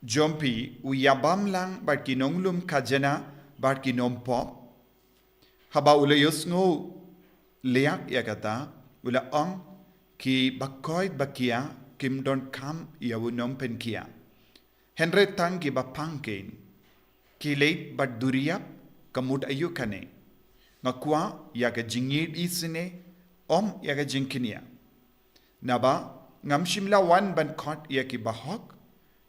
Jompi uyabam lang bat kinonglum kajana bat kinompop. Haba ula yusngo liak yakata ula ong ki Bakhuid bakia kim don kam yawunom penkia. Henry tang ki bapangkin ki late bat duriap kamut ayukane. Ngakwa yaga jingid isine yaga jinkinia. Naba ngam shimla wan ban kot yaki bahok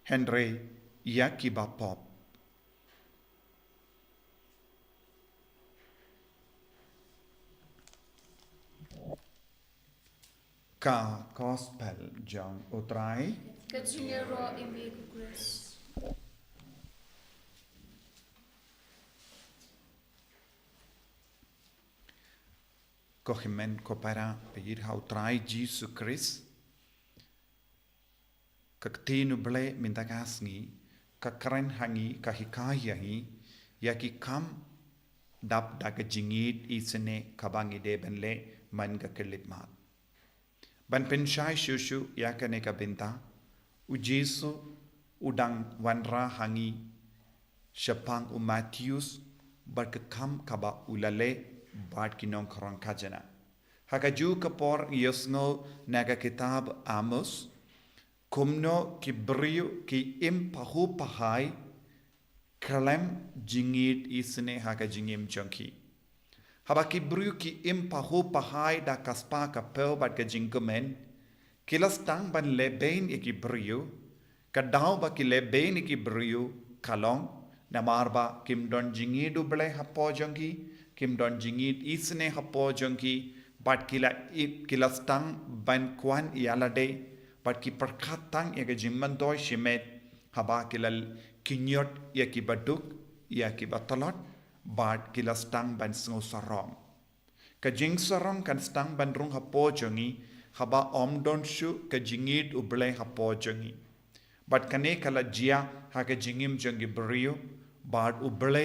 Henry yaki bapop. Ka gospel jong utrai Kajinero imi kukres. Kohimen kopara peir hautrai Jesus Christ. Kaktinu ble mintagasngi kakren hangi kahikayangi yaki kam dap daga jingid isene kabangi de benle man gakelitmat. Ban penshai shushu yakane kabinta ujisu udang wanra hangi shapang Matthews barkakam kaba ulale bad kinong korong kajana. Hakaju kapor yosno naga kitab Amos kumno kibriu ki impahu pahai kalem jingid isne haka jingim chonki. Haba kibriu ki impahu pahai da kaspa kapel bad ka jingkumen kilas tang ban lebein ikibriu kadau ba ki lebein ikibriu kalong namarba kim don jingidu ble hapo jonki kim don jingid isne hapo jonki bad kilas tang ban kwan yalade but ki perkatang ya ke jimmandoi shimet haba kilal kinyot ya ki baduk ya ki batalot but kila stang ban sngo sarong ka jing sarong kan stang ban rung hapo jongi haba omdon shu ka jingid uble hapo jongi but kane kala jia ha ka jingim jongi brio but uble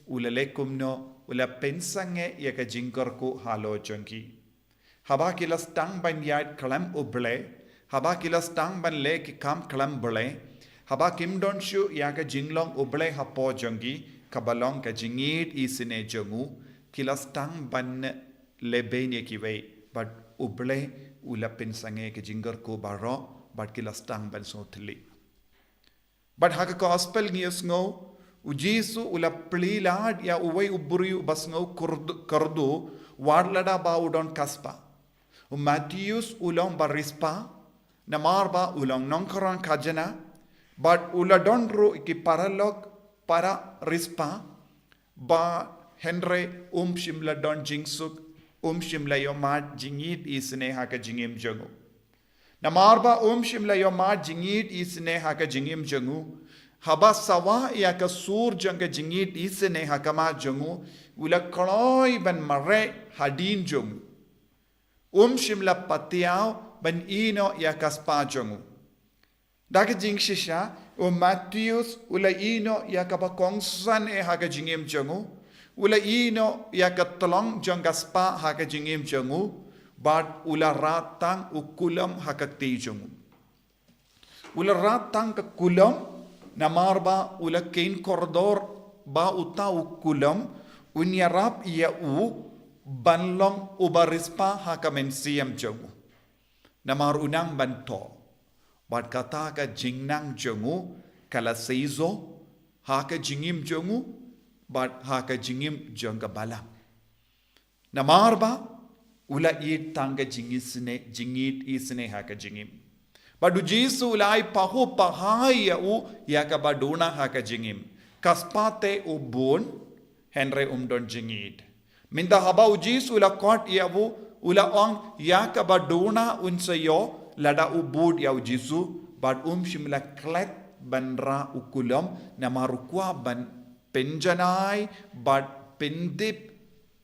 ulale kumno ula pensange ya ka jingkor ku halo jongi haba kila stang ban yad kalam uble haba kila stang ban le ki kam kalam bole haba kim don shu ya ka jinglong uble hapo jongi kabalong ka jingid isine jongu kila stang ban le bene ki we but uble ula pensange ka jingar ko baro but kila stang ban so thli but haka gospel ngius ngo ujisu ula plilad ya uwe uburi basngo kurdu wadlada ba udon kaspa Matthews ulong barispa namarba ulang nongkaran kajana but uladon ru ki paralog para rispa ba Henry shimla don jingsuk shimla yomat jingid isne haka jingim jangu namarba shimla yomat jingid isne haka jingim jangu haba sawa ya ka sur janga jingid isne haka ma jangu ula koloi ban mare hadin jangu shimla Taïew ban ino ya kaspa jongu. Daga jing shisha Matthews ula ino ya kabakongsan haga jingim jongu. Ula ino ya katlong jong kaspa haga jingim jongu. But ula ratang ukulam haga ti jongu. Ula ratang ka kulam namarba ula kain koridor ba uta ukulam unyarap ya banlong ubarispa haka mensiam jongu. Namar unang banto. Bat kata ka jingnang jongu kala seizo haka jingim jongu bat haka jingim jonga bala. Namar ba ula it tanga jingit isne haka jingim. Badu jisu ulai pahu pahaya yaka baduna haka jingim. Kaspate ubun Henry umdon jingit. Minta haba ujisu ula kot yavu ula ong yaka baduna unsayo lada ubud ya ujisu bad shimla klet banra ukulam namarukwa ban penjanai bad pendip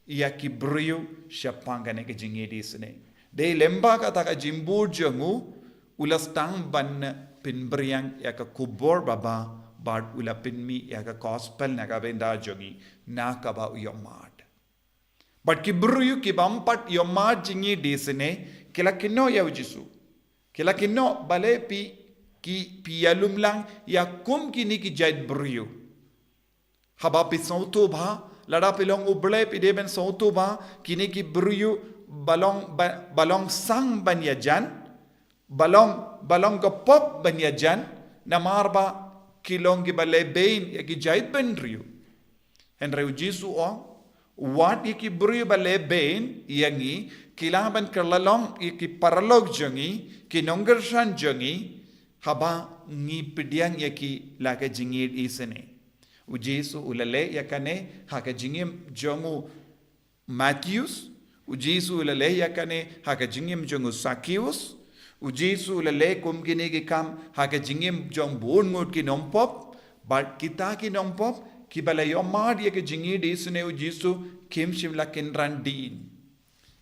ya kibriu shapangane ke jingedi sene de lemba kata ka jimbur jangu ula stang ban pinbriang ya ka kubor baba bad ula pinmi ya ka gospel na ka benda jongi na ka ba uyomad but kibriu kibampat yomad jingi disene kila kinno ya ujisu kila kinno bale pi ki pialum lang ya kum kini ki jait brio haba pi sauto ba lada pilong uble pi deben sauto ba kini ki brio balong sang banyajan balong ko pop banyajan namarba kilong ki bale bein ya ki jait ben rio henry jisu o wat iki brio bale bein yangi kilaban kerlalong iki paralog jangi kinonggersan jangi haba ngi pidiang yaki laka jingid isene ujisu ulale yakane haka jingim jongu Matthews ujisu ulale yakane haka jingim jongu Zacchaeus ujisu ulale kumgini ki kam haka jingim jong bon ngut ki nompop but kita ki nompop ki bala yomad yaka jingid isene ujisu kim shimla kinran din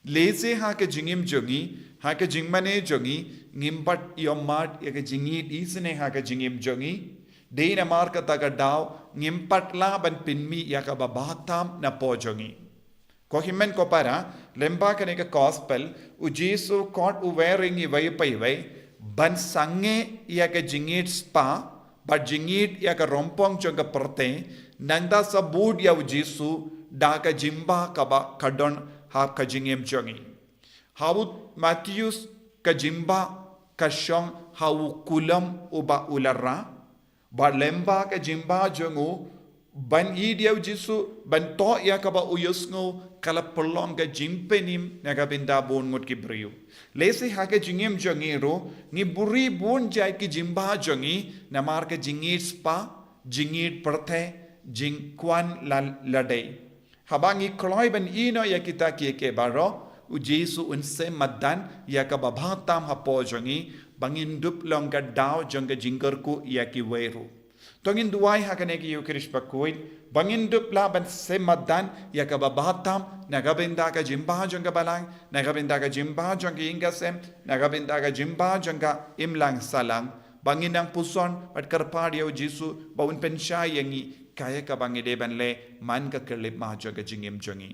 lese haka jingim jongi haka jingmane jongi ngimpat yomad yaka jingid isene haka jingim jongi deina marka taga daw ngimpat la ban pinmi yaka babatam na po jongi ko himen ko para lemba kane ka gospel ujisu kot uwering I vai pai vai ban sange yaka jingid spa but jingid yaka rompong jonga perte nanda sabud ya ujisu daka jimba kaba kadon ha ka jingim jongi hawut Matthews ka jimba ka shong hawu kulam uba ularra ba lemba ka jimba jongu ban idiau jisu ban to ya ka ba uyusngo kala perlom ka jimpenim naga binda bon ngut ki briu lese ha ka jingim jongi ro ni buri bon jai ki jimba jongi namar ka jingit spa jingit perthe jing kwan ladai habangi kloi ban ino ya kita ki ke baro ujisu unse madan ya ka babatam hapo jongi bangin dup long ka daw jonga jingker ku ya ki weru tongin duai hakane ki yukrish Bakhuid bangin dup la ban se madan ya ka babatam nagabinda ka jimba jonga balang nagabinda ka jimba jonga ingasem nagabinda ka jimba jonga imlang salang bangin ang puson at karpad ya ujisu bawun pensya yangi kaya ka bangi deban le man ka kerlip ma jonga jingim jongi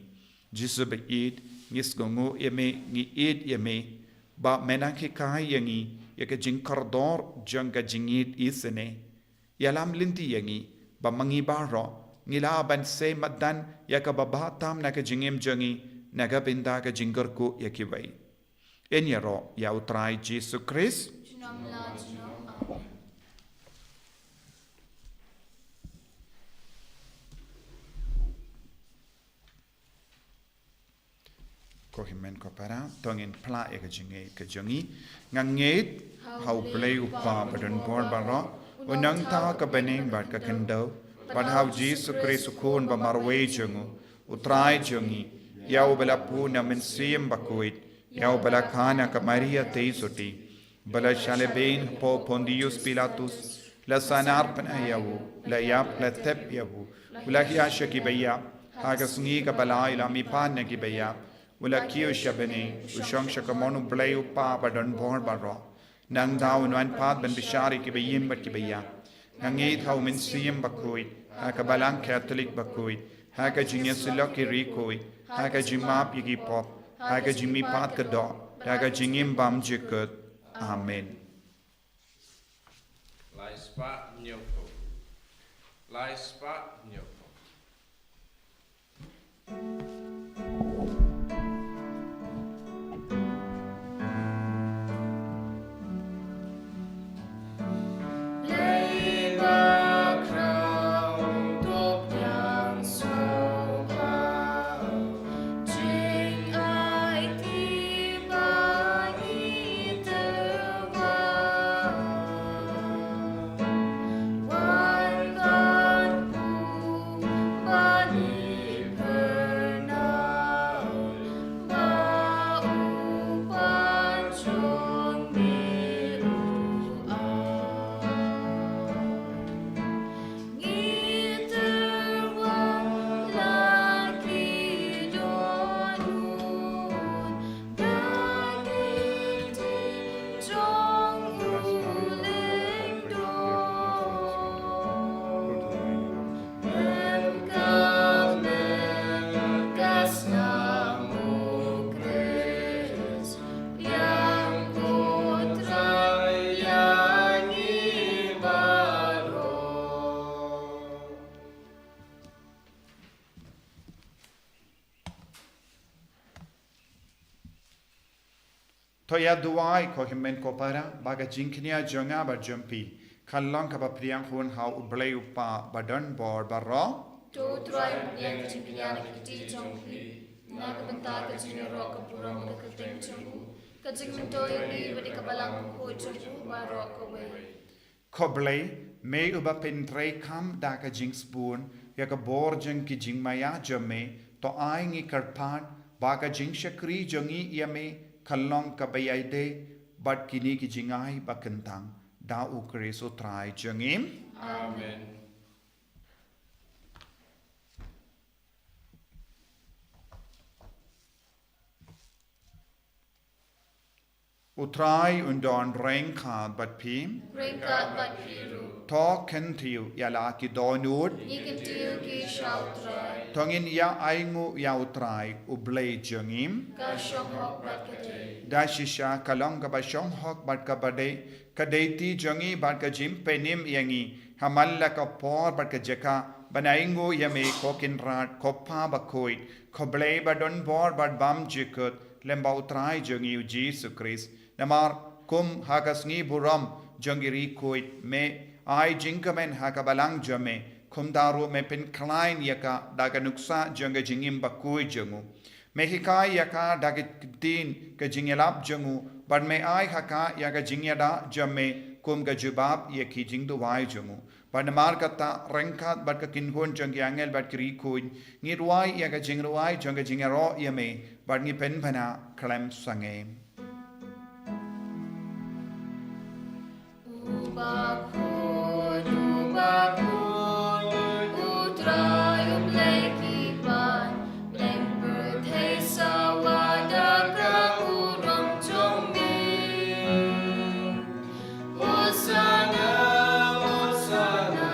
jisu ba id ngis gongo yeme ngi id yeme ba menang ki kai yangi yaka jingkardor jonga jingit isene yalam linti yangi ba mangi baro ngila ban se madan yaka babatam naka jingim jongi naga binda ka jingkarku yaki bai enyaro ya utrai Jesu Christ ko himen ko para tongin pla e ka jongi nganget hau play upa badan bor baro unang ta ka beneng bat ka kendo but how Jesus Christ kun ba marwe jongu utrai jongi yau bala pu na men sim Bakhuid yau bala khana ka Maria teisuti bala shalebein po Pontius Pilatus la sanar pana yau la yap la tep yau la hiasha ki baya haga Sngi ka bala ila mi pan ki baya wala kiyo shabani ushang shakamonu play upa badan bor baro nang daw wan pat ban bishari ki bayim bat ki baya nangit how min siyem Bakhuid haka balang Catholic Bakhuid haka jinyasilok ki rikoi haka jimap yigi pop haka jimi pat ka do haka jingim bam jikut amen lai spa nyoko lai spa nyoko Bani Toya duai ko himen ko para baga jinknia jonga ba jumpi kallong ka ba priang hun hau ublei upa badan bor barro To try yang kecimpian kecil jonghi. Naga bentar kecilnya rock kepurang keketeng jonghu. Kecing mentoi ni beri kebalang kuh jonghu barok kowe. Koblei me uba pentrei kam daka jing spoon ya ka bor jeng ki jing maya jame to ai ngi karpan baga jing shakri jongi yame kallong ka bayaide bat kini ki jingai bakentang da ukre so trai jengim Amen. Utrai undon rengkat bat pim Ringkat bat biru. to kentiu yala ki donut Ni kentil ki shau try. tongin ya aingu ya utrai ublei jengim Ka shong hok bat kete. da shisha kalong ka ba shong hok bat ka bade kadeti jongi bat ka jim penim yangi hamalla ka por bat ka jeka banaingu yame kokin rat koppa bakhuid koblei badon bor bat bam jikut lemba utrai jongi u Jesus Christ namar kum hagasngi buram jongiri kuit me ai jinkamen hakabalang jame kum daru me pen klein yaka daga nuksa jonga jingim bakui jongu me hikai yaka daga tin ka jingelap jongu but me ai haka yaka jingyada jame kum ga jubab yaki jingdu wai jongu but namar kata rengkat bat ka kinhun jongi angel bat kri kuin ngirwai yaka jingruai jonga jingero yame but ngi pen bana klem sange Bakhuid, utrai ublekipan, bleng berthei sawadaka urang jongmi. Osana, Osana,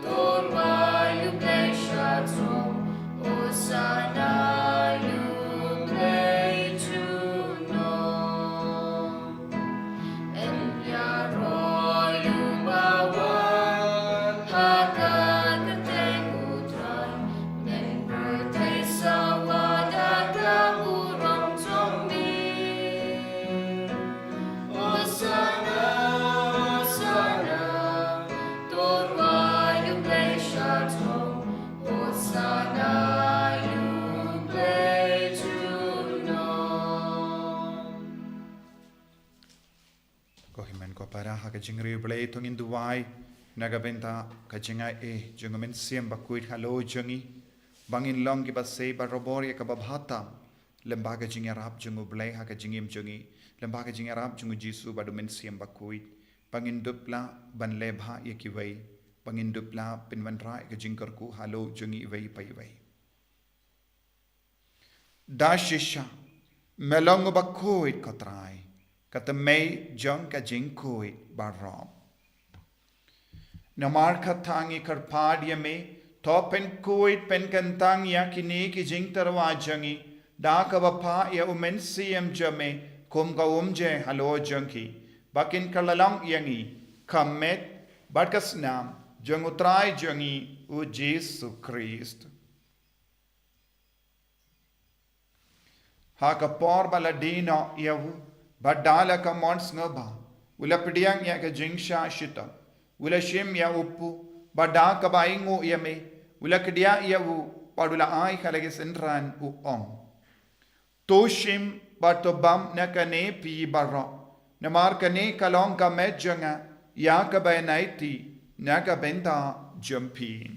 torwai ublei shatrong, Osana ublei junon. En yaro yubawan hakan keteng utrai nen berthei sawadaka urang jongmi. Osana, Osana, torwai ublei shatrong, Osana ublei junon. ko himen ko para ha ka jingri blei tongin duwai nagabenta ka jingai jungamen siem bakuit halo jungi bangin long ki basei barobor ya ka babhata lemba ka jingarap jungu blei ha ka jingim jungi lemba ka jingarap jungu jisu badumen siem bakuit bangin dupla ban lebha ya ki wei bangin dupla pinwanra ka jingkarku halo jungi wei pai wei dashisha melong bakuit kotrai kata mei jong ka jingkuit barom namar khatangi karpad yame to pen kuit pen kantang ya kini ki jing tarwa jangi da ka bapa ya umen siem jame kum ka umje halo jangki bakin kalalang yangi kamet barkasnam jang utrai jangi u Jesus Christ ha ka por baladino yavu badala ka mons ngaba ula pidiang ya ka jingsha shita ula shim ya uppu bada ka baingu yame ula kedia ya u padula ai khalage senran u ong to shim batobam na kane pi barra namar kane kalong ka mejanga ya ka bainaiti na ka benta jumpin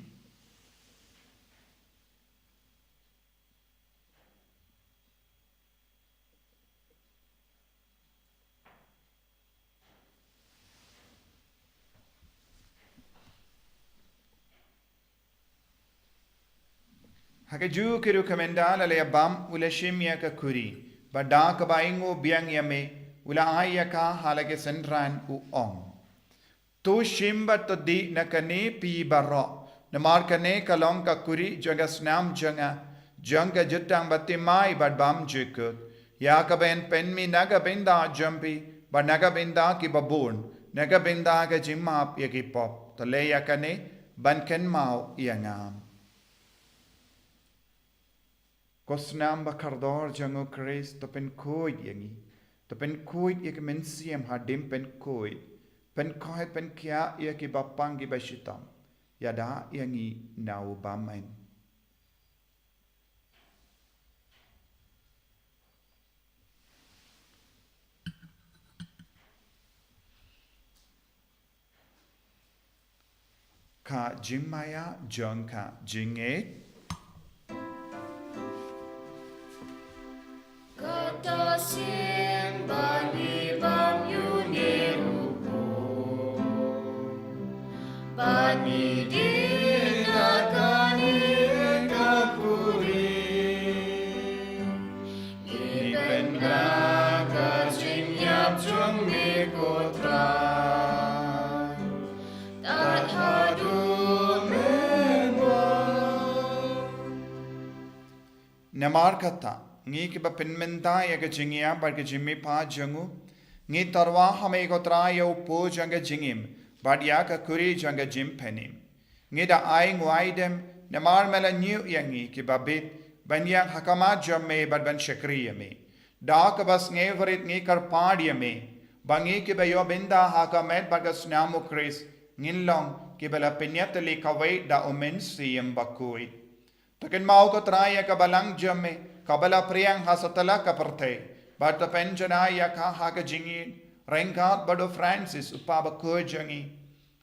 Hakaju kiru kamendala le bam ula shimya ka kuri bada ka baingo biang yame ula aya ka halage sendran u ong to shimba to di nakane pi barro namar kane kalong ka kuri janga snam janga jutang batimai bad bam jikut ya ka ben penmi naga benda jumpi ba naga benda ki babun naga benda ka jimap yaki pop to le yakane ban ken mau yangam Kosnam bakardor jango Christ pen koi yangi to pen koid ik men siem hadim pen koid pen koid pen kia ia ki bapang ki bashitam yada yangi nau bamain ka jingmaya jong ka jinget Kata sing bani bam yunirupo Bani dinakani kapuri Ipen braga jinyap jong mikotrai Tat hadu menwa Namar kata ngi ki ba pinmenta ya ga jingia bar ga jimmi pa jangu ngi tarwa hame go tra yo po janga jingim bad ya ka kuri janga jim penim ngi da ai ngwaidem namar mela new yangi ki ba bit banya hakama jamme bad ban shakriya me da ka bas nge varit ngi kar paadiya me bangi ki ba yo binda hakamet bad ga snamu kris ngilong ki bala pinyatali kawai da omen siyam Bakhuid takin mau ko tra ya ka balang jamme Kabala priyang hasatala kaparte, but the penjana yaka haka jingi, Renkat bado Francis upaba ko jangi,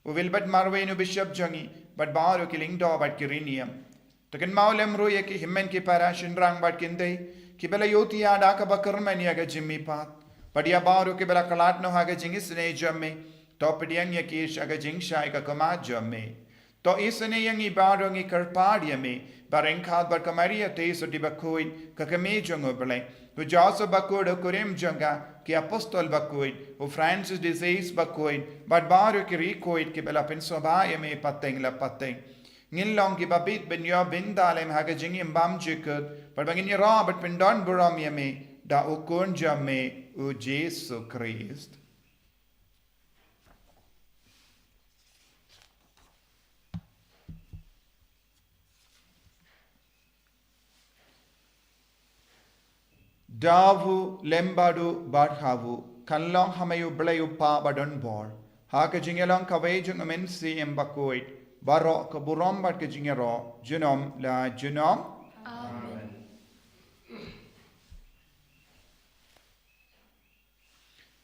Uvilbat marvenu bishop jangi, but baru killing do but kirinium. Taken maulem ruyaki himmen ki parashin rang but kinde, Kibela yotia daka bakurman yaga jimmy pat, but yabaru kibela kalatno haga jingis ne jamme, Topidiang yakish aga jingsha ka kama jamme. To isane yangi barongi karpadia me, Barenkat bar kamaria te so di Bakhuid kakame jong obele who Joseph Bakhuid o Kurim jonga ki apostol Bakhuid o Francis disease Bakhuid but baru ki recoid ki bela pensoba me pateng la pateng ngin long ki babit ben yo bin dalem haga jingi mbam jikut but bangin ra but pendon buram me da o kon jamme o Jesus Christ Davu lembadu badhavu kanlong hamayu blayu pa badon bor haka jingelong kawejung amen si Bakhuid baro kaburom bad ke jingero junom la junom Amen.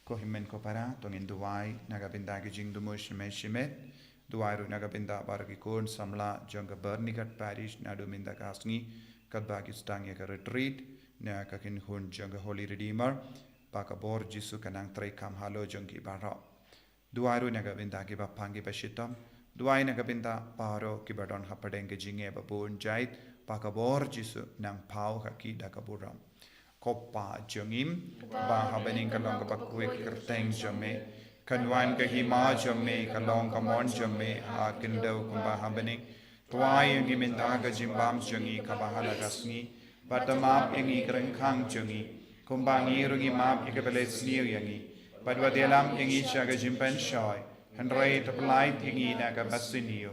ko himmen ko para tongin duwai nagabinda ke jing dumo shime shimet duwai ru nagabinda baraki kon samla jonga bernigat parish nadu minda kasngi kadbagi stang ya retreat na kakin hun janga Holy Redeemer baka bor Jisu kanang tray kam halo jangki bara duaru naga binda ki bapangi bashitam duai naga binda paro ki badon hapadeng ke jinge babun jait baka bor Jisu nang pau haki dakaburam koppa jangim ba habening kalong ka Bakhuid kerteng jame kanwan ka hima jame kalong ka mon jame ha kindau kumba habening tuai yang minta ka jimbam jangi ka bahala kasngi Batamap yangi kereng kang jungi, kumbangi rungi map ikabele sneer yangi, badwadelam yangi shaga jimpen shoy, and ray toplight yangi naga basinio.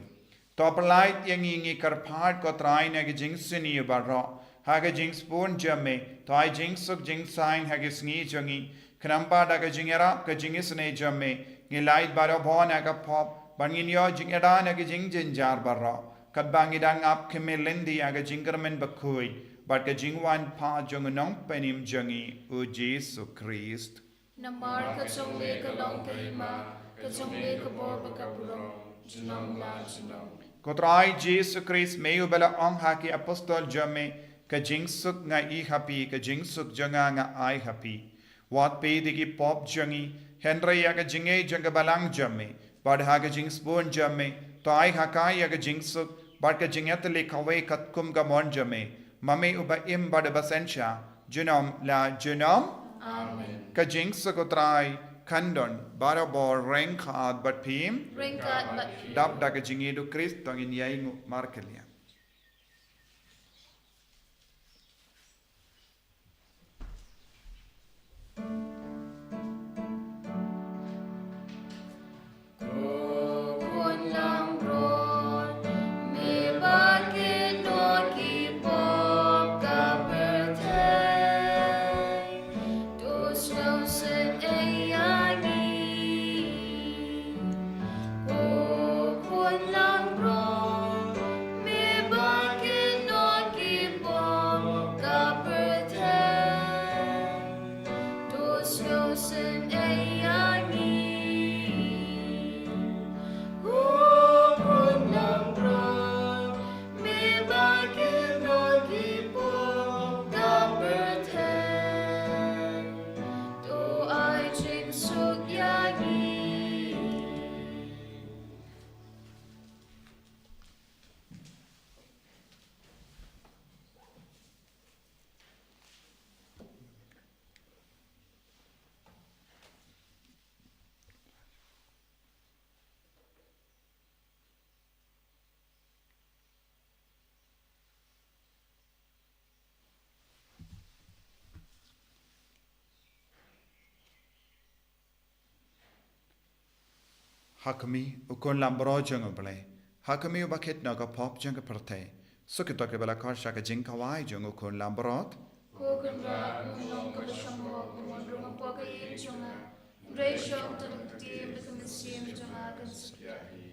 Toplight yangi ngi karpart ko try naga jing sinio barro, haga jing spoon jamme, toy jing suk jing sign haga sngi jungi, krampa daga jingera ka jingisne jamme, ngi light baro bon naga pop, bangin yo jingera naga jing jinjar barro, kadbangi dang up kimilindi aga jingermen Bakhuid. But ka jingwan pa jong nong penim jangi o Jesus Christ. Namar ka jong le ka long ka hima, ka jong le ka bor baka burong, junong la junong. Kotrai Jesus Christ mayu bala ong haki apostol jame ka jingsuk nga I happy ka jingsuk janga nga I happy. Wat pe digi pop jangi Henry ya ka jinge janga balang jame bad ha ka jingsbon jame to I hakai ya ka jingsuk bad ka jingatli kawe katkum ka mon jame. Mami uba im bada basensha junom la junom Amen. ka jingsuk kotrai kandon barabor renkad but pim Ringkat bat dab daga jingidu Christ tongin yaingu markelia. no Hakami ukon lambro jungle ble. Hakami ubaket naga pop jungle perte. Sukito ke bela karsha ka jinkawai jungle ukon lambrot. Kogan ra nung ka shambo kumandrung poka yinchunga. Ratio to the team the commission junga kan sukyahi.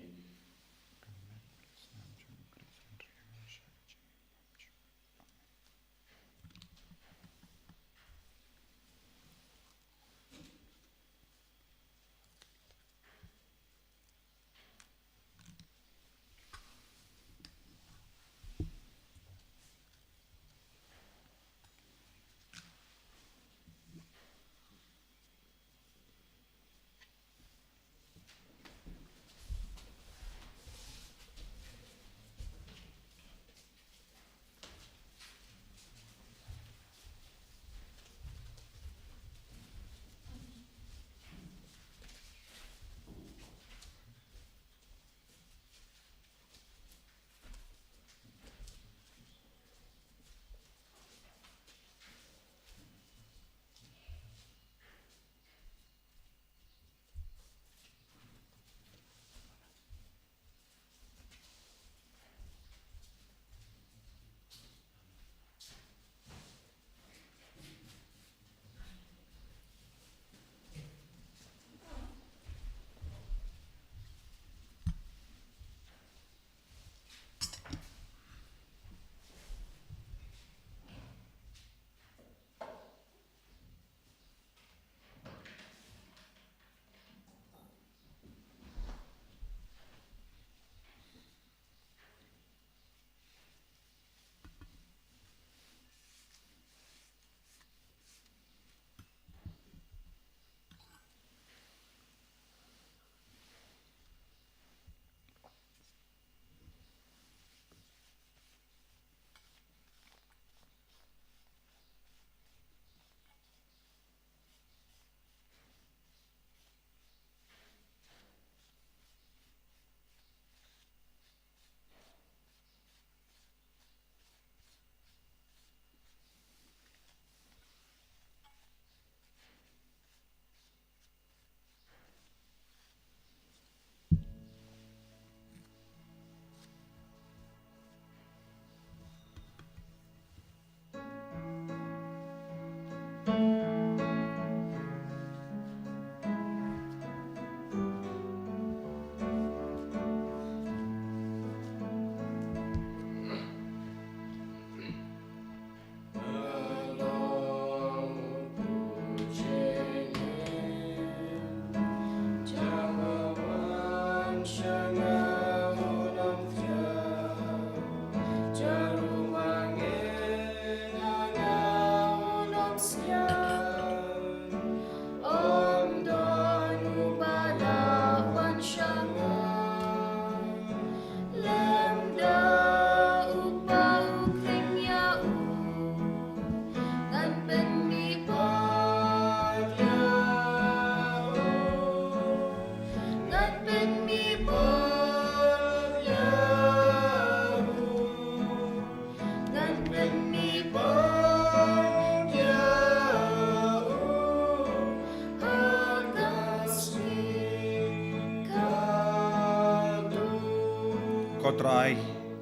Kotrai,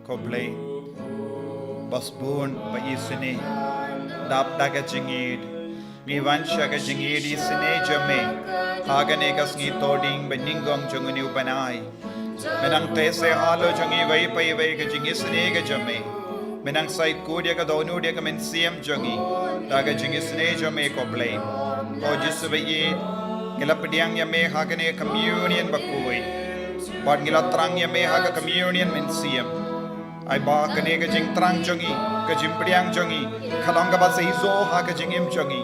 koble, basbun, ba isine, dap daga jingid, mi vansha ga jingid isine jame, hagane ka sngi Thohdieng ba ningong junguni upanai, menang tese halo jungi vai pai vai ka jingisne ga jame, menang sait kudia ka donu dia ka men siam jungi, daga jingisne jame koble, o jisubayi, kilapdiang yame hagane communion Bakhuid. But ngila trang ya me haga communion men siam. Ai ba kane ka jing trang jongi, ka jimpriang jongi, khalanga ba sei zo haga jingim jongi.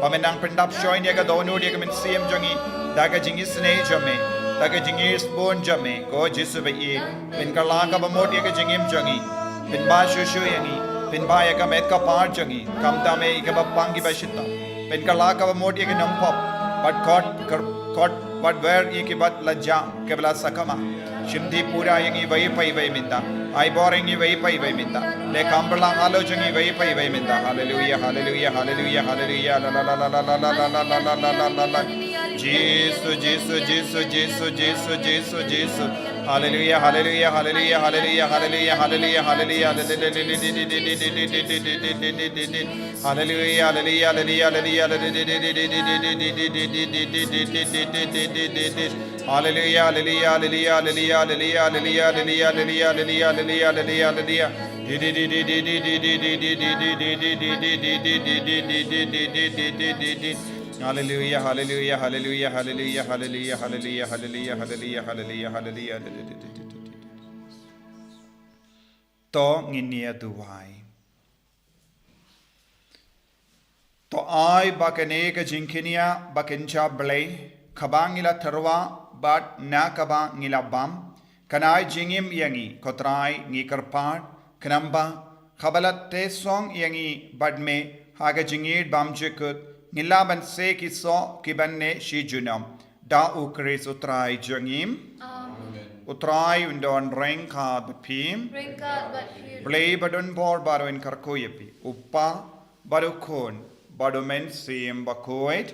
Ba menang pendap shoin ya ka donu dia ka men siam jongi, daga jingis ne jame, daga jingis bon jame, ko jisu ba ye, pen ka la ka ba mod ya ka jingim jongi, pen ba shu shu yangi, pen ba ya ka met ka par jongi, kam ta me ka ba pangi ba shita, pen ka la ka ba mod ya ka nampop, but kot but where iki bat lajja kebla sakama shimdi pura yangi vai pai vai minda ai boringi vai pai vai minda le kambla halo jangi vai pai vai minda hallelujah hallelujah hallelujah hallelujah la la la la la la la la la la la la la Jesus, Jesus, Jesus, Jesus, Jesus, Jesus, Jesus. Hallelujah, hallelujah, hallelujah, hallelujah, hallelujah, hallelujah, hallelujah, hallelujah, hallelujah, hallelujah, Hallelujah, hallelujah, hallelujah, hallelujah, hallelujah, hallelujah, hallelujah, hallelujah, hallelujah, hallelujah. To nginia duwai. To ai bakane ka jinkinia bakincha blay kabangila terwa bat na kabangila bam kanai jingim yangi kotrai ngi karpad kanamba kabalat te song yangi badme haga jingid bam jikut Nilaban se kiso kibanne shi junam da ukris utrai jangim utrai undon rengka bapim blay badun bor baruin karkoyepi uppa barukon badumen sim Bakhuid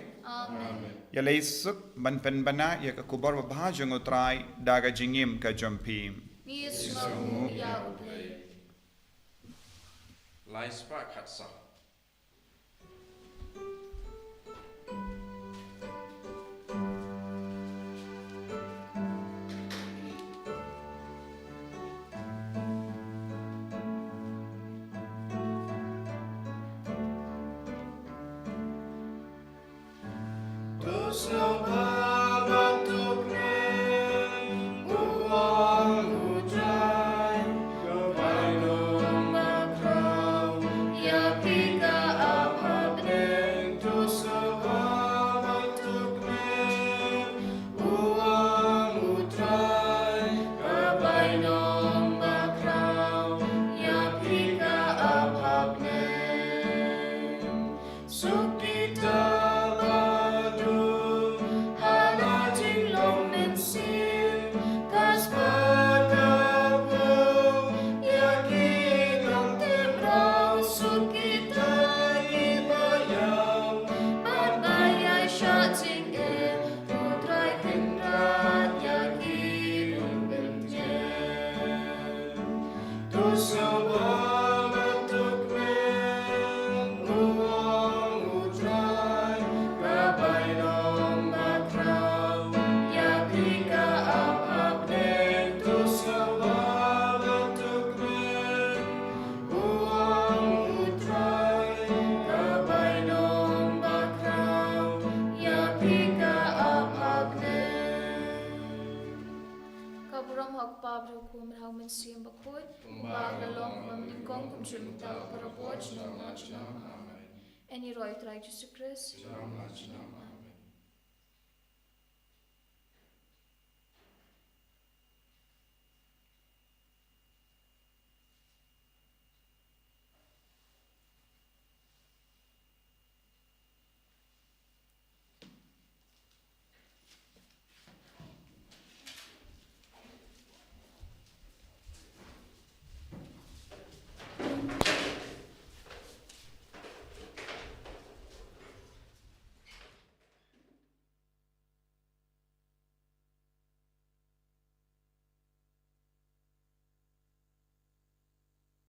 yalaisuk banpen bana ya kubar babhajang utrai daga jingim ka jampim Laispa katsa. Bakhuid, Baglalong, Mamlingkong, Kumshimtal, Parabot, Shinam, Amen. Any right, righteous Christ.